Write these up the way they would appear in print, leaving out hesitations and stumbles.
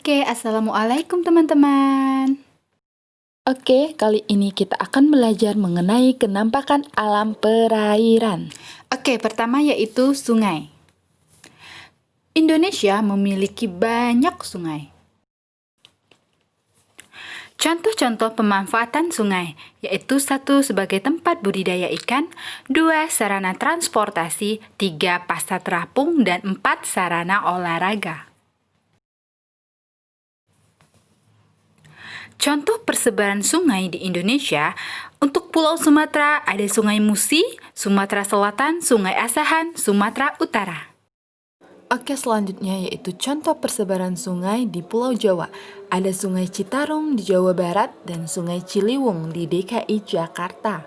Oke, assalamualaikum teman-teman. Oke, kali ini kita akan belajar mengenai kenampakan alam perairan. Oke, pertama yaitu sungai. Indonesia memiliki banyak sungai. Contoh-contoh pemanfaatan sungai yaitu 1. Sebagai tempat budidaya ikan, 2. Sarana transportasi, 3. Pasar terapung, dan 4. Sarana olahraga. Contoh persebaran sungai di Indonesia, untuk Pulau Sumatera ada Sungai Musi, Sumatera Selatan, Sungai Asahan, Sumatera Utara. Oke, selanjutnya yaitu contoh persebaran sungai di Pulau Jawa. Ada Sungai Citarum di Jawa Barat dan Sungai Ciliwung di DKI Jakarta.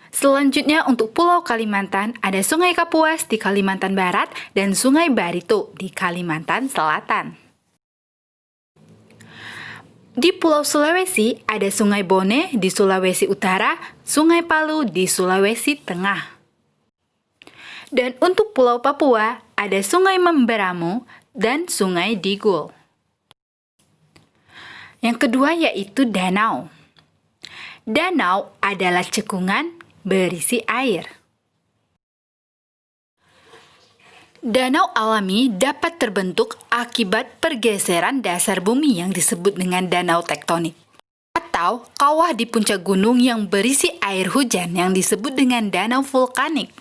Selanjutnya untuk Pulau Kalimantan ada Sungai Kapuas di Kalimantan Barat dan Sungai Barito di Kalimantan Selatan. Di Pulau Sulawesi ada Sungai Bone di Sulawesi Utara, Sungai Palu di Sulawesi Tengah. Dan untuk Pulau Papua ada Sungai Memberamo dan Sungai Digul. Yang kedua yaitu danau. Danau adalah cekungan berisi air. Danau alami dapat terbentuk akibat pergeseran dasar bumi yang disebut dengan danau tektonik, atau kawah di puncak gunung yang berisi air hujan yang disebut dengan danau vulkanik.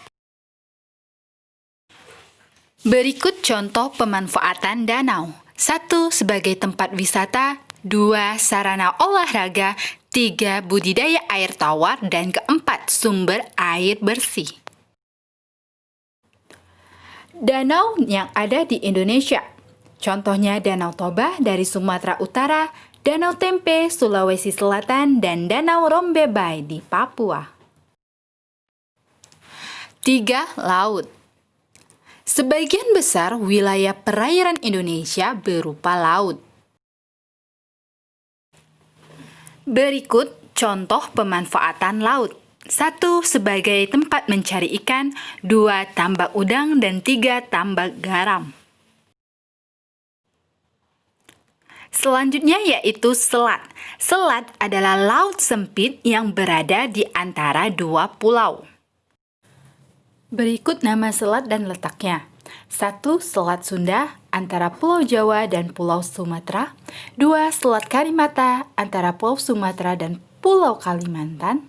Berikut contoh pemanfaatan danau. 1. Sebagai tempat wisata, 2. Sarana olahraga, 3. Budidaya air tawar, dan keempat, sumber air bersih. Danau yang ada di Indonesia. Contohnya Danau Toba dari Sumatera Utara, Danau Tempe, Sulawesi Selatan, dan Danau Rombebai di Papua. 3. Laut. Sebagian besar wilayah perairan Indonesia berupa laut. Berikut contoh pemanfaatan laut. 1. Sebagai tempat mencari ikan, 2. Tambak udang, dan 3. Tambak garam. Selanjutnya yaitu selat. Selat adalah laut sempit yang berada di antara dua pulau. Berikut nama selat dan letaknya. 1. Selat Sunda antara Pulau Jawa dan Pulau Sumatera. 2. Selat Karimata antara Pulau Sumatera dan Pulau Kalimantan.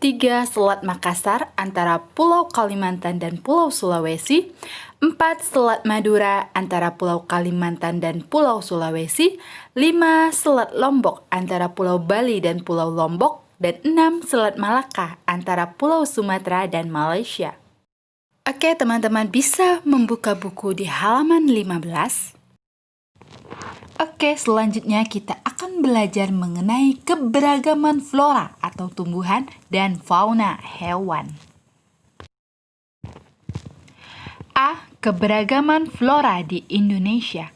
3. Selat Makassar antara Pulau Kalimantan dan Pulau Sulawesi. 4. Selat Madura antara Pulau Kalimantan dan Pulau Sulawesi. 5. Selat Lombok antara Pulau Bali dan Pulau Lombok. Dan 6. Selat Malaka antara Pulau Sumatera dan Malaysia. Oke, teman-teman bisa membuka buku di halaman 15. Oke, selanjutnya kita akan belajar mengenai keberagaman flora atau tumbuhan dan fauna hewan. A. Keberagaman flora di Indonesia.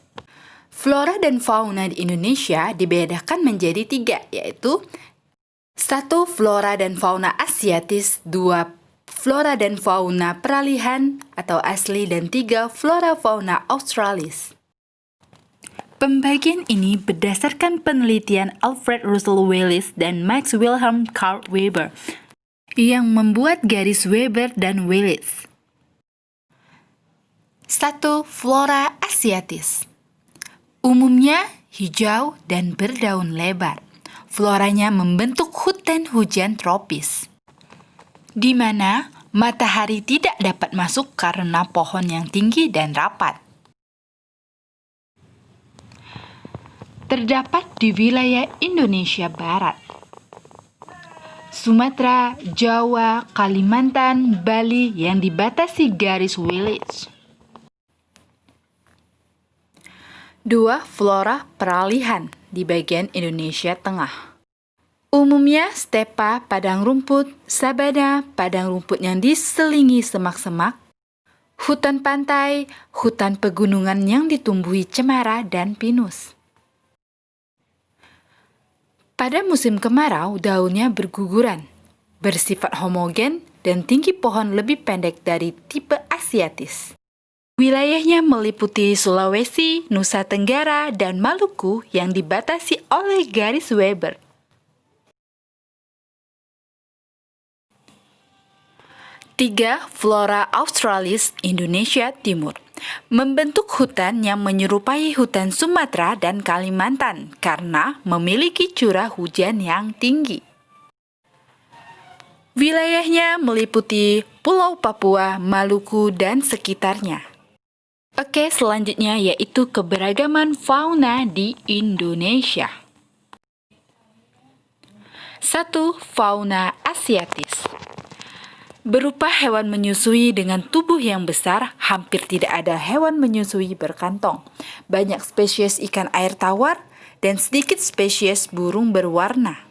Flora dan fauna di Indonesia dibedakan menjadi 3, yaitu 1. Flora dan fauna asiatis, 2. Flora dan fauna peralihan atau asli, dan 3. Flora fauna australis. Pembagian ini berdasarkan penelitian Alfred Russel Wallace dan Max Wilhelm Carl Weber yang membuat garis Weber dan Wallace. 1. Flora asiatis. Umumnya hijau dan berdaun lebar. Floranya membentuk hutan hujan tropis, di mana matahari tidak dapat masuk karena pohon yang tinggi dan rapat. Terdapat di wilayah Indonesia Barat, Sumatera, Jawa, Kalimantan, Bali yang dibatasi garis Wallace. 2. Flora peralihan di bagian Indonesia Tengah. Umumnya stepa, padang rumput, sabana, padang rumput yang diselingi semak-semak, hutan pantai, hutan pegunungan yang ditumbuhi cemara dan pinus. Pada musim kemarau, daunnya berguguran, bersifat homogen, dan tinggi pohon lebih pendek dari tipe asiatis. Wilayahnya meliputi Sulawesi, Nusa Tenggara, dan Maluku yang dibatasi oleh garis Weber. Tiga, Flora australis Indonesia Timur. Membentuk hutan yang menyerupai hutan Sumatera dan Kalimantan karena memiliki curah hujan yang tinggi. Wilayahnya meliputi Pulau Papua, Maluku, dan sekitarnya. Oke, selanjutnya yaitu keberagaman fauna di Indonesia. 1. Fauna asiatis. Berupa hewan menyusui dengan tubuh yang besar, hampir tidak ada hewan menyusui berkantong. Banyak spesies ikan air tawar dan sedikit spesies burung berwarna.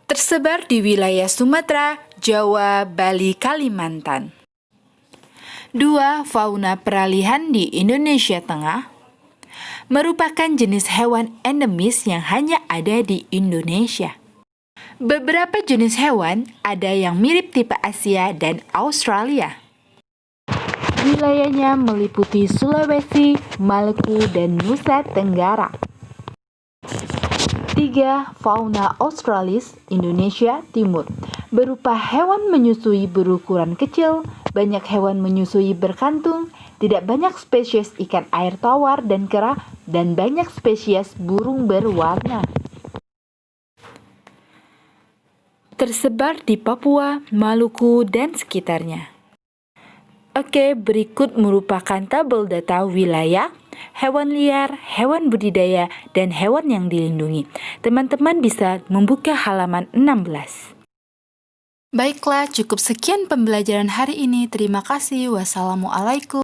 Tersebar di wilayah Sumatera, Jawa, Bali, Kalimantan. 2. Fauna peralihan di Indonesia Tengah. Merupakan jenis hewan endemis yang hanya ada di Indonesia. Beberapa jenis hewan ada yang mirip tipe Asia dan Australia. Wilayahnya meliputi Sulawesi, Maluku, dan Nusa Tenggara. 3. Fauna australis Indonesia Timur. Berupa hewan menyusui berukuran kecil, banyak hewan menyusui berkantung, tidak banyak spesies ikan air tawar dan kera, dan banyak spesies burung berwarna. Tersebar di Papua, Maluku, dan sekitarnya. Oke, berikut merupakan tabel data wilayah, hewan liar, hewan budidaya, dan hewan yang dilindungi. Teman-teman bisa membuka halaman 16. Baiklah, cukup sekian pembelajaran hari ini. Terima kasih. Wassalamualaikum.